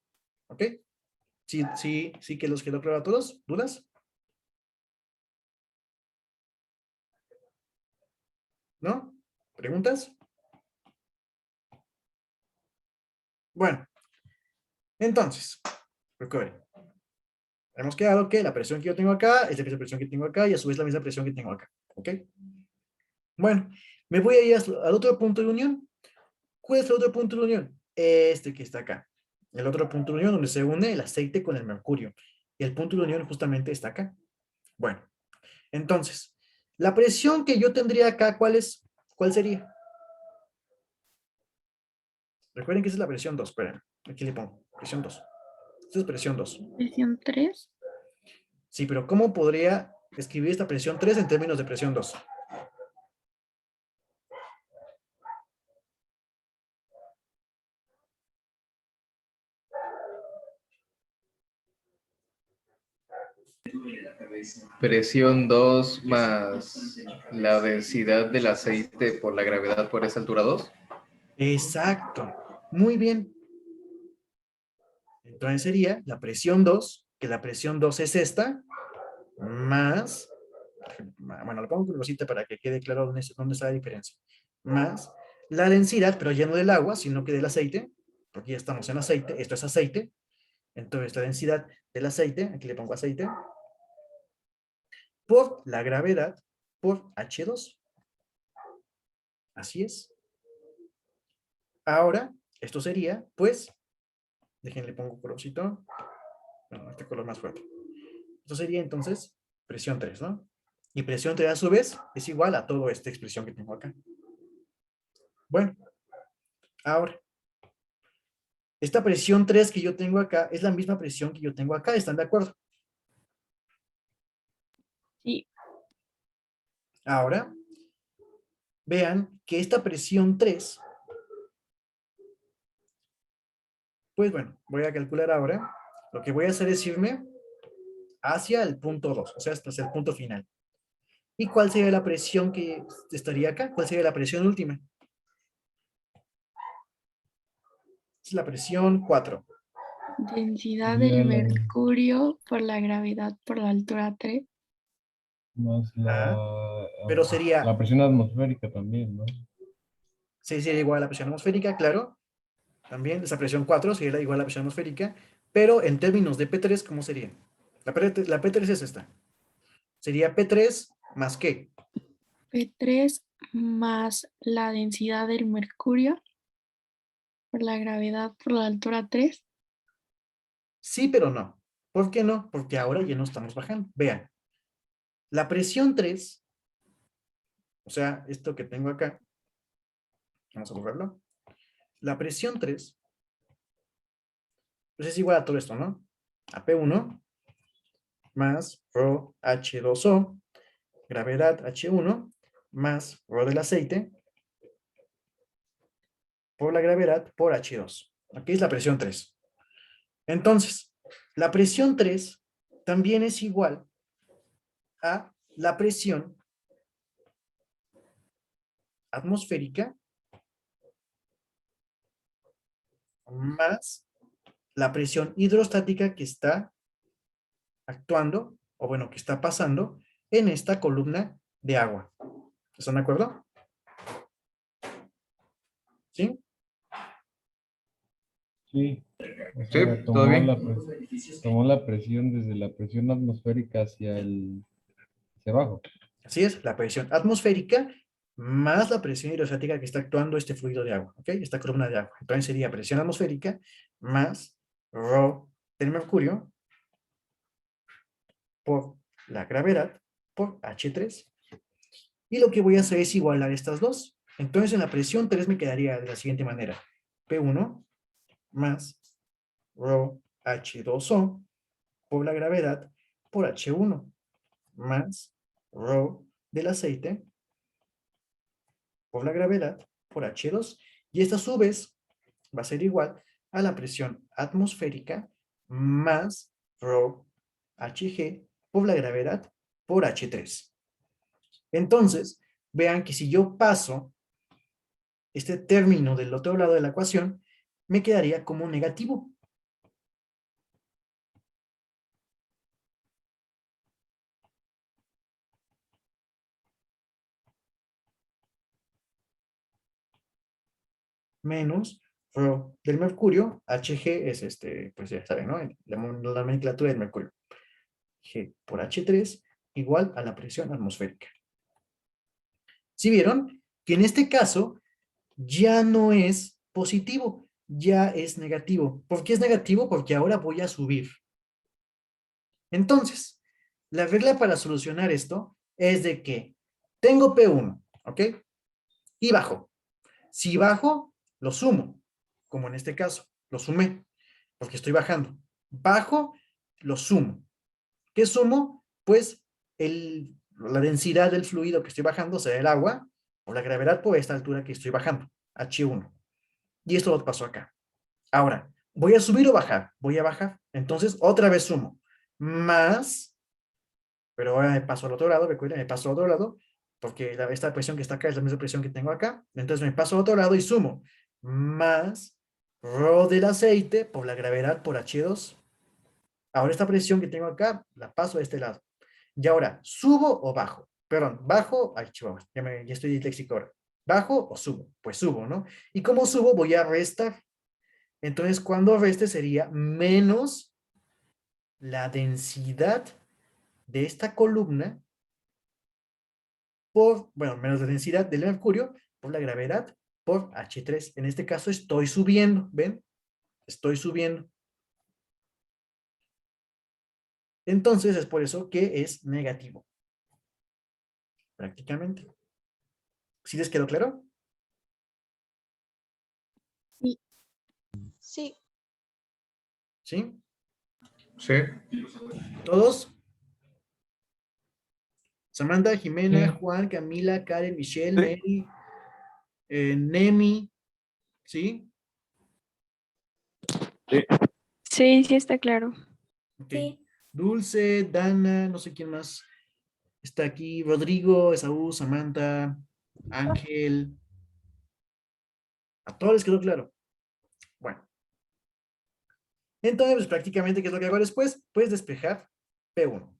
¿ok? Sí que los quedó claro a todos. ¿Dudas? ¿No? ¿Preguntas? Bueno, entonces, recuerden. Hemos quedado que la presión que yo tengo acá es la misma presión que tengo acá y a su vez la misma presión que tengo acá, ¿ok? Bueno, me voy a ir al otro punto de unión. ¿Cuál es el otro punto de unión? Este que está acá. El otro punto de unión donde se une el aceite con el mercurio. Y el punto de unión justamente está acá. Bueno, entonces, la presión que yo tendría acá, ¿cuál es? ¿Cuál sería? Recuerden que esa es la presión 2. Esperen, aquí le pongo. Presión 2. Esta es presión 2. Presión 3. Sí, pero ¿cómo podría escribir esta presión 3 en términos de presión 2? Presión 2 más la densidad del aceite por la gravedad por esa altura 2. Exacto. Muy bien. Entonces sería la presión 2, que la presión 2 es esta, más, bueno, lo pongo con cosita para que quede claro dónde está la diferencia, más la densidad, pero ya no del agua, sino que del aceite, porque ya estamos en aceite, esto es aceite, entonces la densidad del aceite, aquí le pongo aceite, por la gravedad, por H2. Así es. Ahora, esto sería, pues, déjenle pongo colorcito, bueno, este color más fuerte. Esto sería entonces presión 3, ¿no? Y presión 3 a su vez es igual a toda esta expresión que tengo acá. Bueno, ahora, esta presión 3 que yo tengo acá es la misma presión que yo tengo acá, ¿están de acuerdo? Sí. Ahora, vean que esta presión 3, pues bueno, voy a calcular ahora. Lo que voy a hacer es irme hacia el punto 2, o sea, hasta el punto final. ¿Y cuál sería la presión que estaría acá? ¿Cuál sería la presión última? Es la presión 4. Densidad Sería del la mercurio por la gravedad por la altura 3. más Pero sería, la presión atmosférica también, ¿no? sí, sería igual a la presión atmosférica, claro. También esa presión 4 sería igual a la presión atmosférica. Pero en términos de P3, ¿cómo sería? La P3 es esta. Sería P3 más ¿qué? P3 más la densidad del mercurio por la gravedad por la altura 3. Sí, pero no. ¿Por qué no? Porque ahora ya no estamos bajando. Vean, la presión 3, o sea, esto que tengo acá, vamos a borrarlo. La presión 3, pues es igual a todo esto, ¿no? A P1 más ρ H2O, gravedad H1, más ρ del aceite, por la gravedad por H2. Aquí es la presión 3. Entonces, la presión 3 también es igual a la presión atmosférica más la presión hidrostática que está actuando, o bueno, que está pasando en esta columna de agua. ¿Están de acuerdo? ¿Sí? Sí. O Sí, sea, todo bien. tomó la presión desde la presión atmosférica hacia abajo. Así es, la presión atmosférica más la presión hidrostática que está actuando este fluido de agua, ¿ok? Esta columna de agua. Entonces sería presión atmosférica más ρ del mercurio por la gravedad por H3. Y lo que voy a hacer es igualar estas dos. Entonces en la presión 3 me quedaría de la siguiente manera. P1 más ρ H2O por la gravedad por H1 más ρ del aceite por la gravedad por H2. Y esta a su vez va a ser igual a la presión atmosférica más ρ Hg por la gravedad por H3. Entonces, vean que si yo paso este término del otro lado de la ecuación, me quedaría como negativo. Menos ρ del mercurio, Hg es pues ya saben, ¿no? La nomenclatura del mercurio. G por H3 igual a la presión atmosférica. ¿Sí vieron? Que en este caso ya no es positivo, ya es negativo. ¿Por qué es negativo? Porque ahora voy a subir. Entonces, la regla para solucionar esto es de que tengo P1, ¿ok? Y bajo. Si bajo, lo sumo, como en este caso, lo sumé, porque estoy bajando. Bajo, lo sumo. ¿Qué sumo? Pues la densidad del fluido que estoy bajando, o sea, el agua, o la gravedad por esta altura que estoy bajando, H1. Y esto lo paso acá. Ahora, ¿voy a subir o bajar? Voy a bajar. Entonces, otra vez sumo. Más, pero ahora me paso al otro lado, recuerden, me paso al otro lado, porque esta presión que está acá es la misma presión que tengo acá. Entonces me paso al otro lado y sumo. más rho del aceite por la gravedad por H2. Ahora esta presión que tengo acá, la paso a este lado. Y ahora, ¿subo o bajo? Perdón, bajo, ay, chihuahua, ya estoy disléxico ahora. ¿Bajo o subo? Pues subo, ¿no? Y como subo, voy a restar. Entonces, cuando reste sería menos la densidad de esta columna por, bueno, menos la densidad del mercurio por la gravedad por H3. En este caso estoy subiendo, ¿ven? Estoy subiendo. Entonces es por eso que es negativo. Prácticamente. ¿Sí les quedó claro? Sí. ¿Sí? Sí. ¿Todos? Samantha, Jimena, Sí. Juan, Camila, Karen, Michelle, Sí. Mary, Nemi, ¿sí? Sí, sí está claro. Ok. Sí. Dulce, Dana, no sé quién más está aquí, Rodrigo, Esaú, Samantha, Ángel. A todos les quedó claro. Bueno. Entonces, pues, prácticamente, ¿qué es lo que hago después? Pues despejar P1.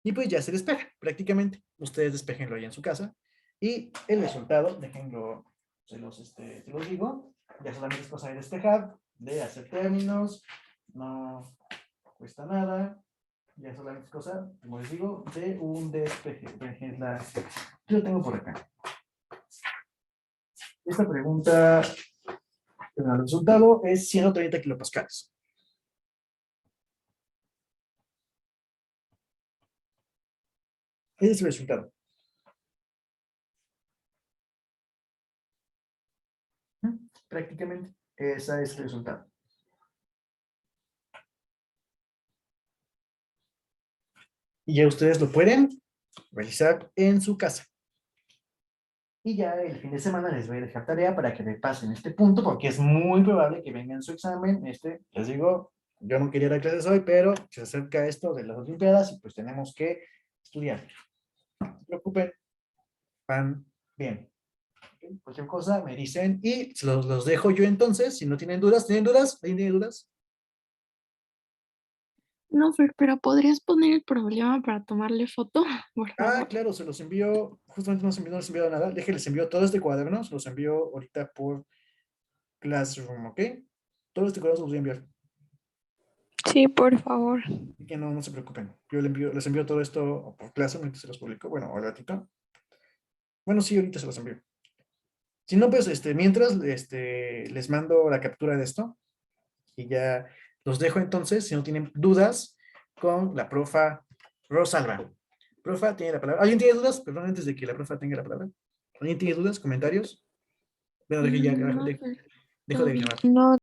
Y pues ya se despeja, prácticamente. Ustedes despejenlo ahí en su casa. Y el resultado, déjenlo, se los digo. Ya solamente es cosa de despejar, de hacer términos. No cuesta nada. Ya solamente es cosa, como les digo, de un despeje. Yo lo tengo por acá. Esta pregunta, el resultado es 130 kilopascales. Ese es el resultado. Prácticamente, ese es el resultado. Y ya ustedes lo pueden realizar en su casa. Y ya el fin de semana les voy a dejar tarea para que me pasen este punto, porque es muy probable que venga en su examen. Les digo, yo no quería dar clases hoy, pero se acerca esto de las Olimpiadas y pues tenemos que estudiar. No se preocupen, van bien. ¿Ok? Cualquier cosa me dicen y se los dejo yo entonces. Si no tienen dudas, ¿tienen dudas? ¿Alguien tiene dudas? No, Fer, pero ¿podrías poner el problema para tomarle foto, por Ah, favor? claro, se los envío, justamente no les envío nada. Déjenles envío todo este cuaderno, se los envío ahorita por Classroom, ¿ok? Todo este cuaderno se los voy a enviar. Sí, por favor. Así que no se preocupen. Yo les envío todo esto por Classroom, ahorita se los publico. Bueno, al ratito. Bueno, sí, ahorita se los envío. Si no, pues, mientras, les mando la captura de esto y ya los dejo entonces, si no tienen dudas, con la profa Rosalba. Profa, tiene la palabra. ¿Alguien tiene dudas? Perdón, antes de que la profa tenga la palabra. ¿Alguien tiene dudas? ¿Comentarios? Bueno, No, Fer, dejo de todo bien. grabar. No,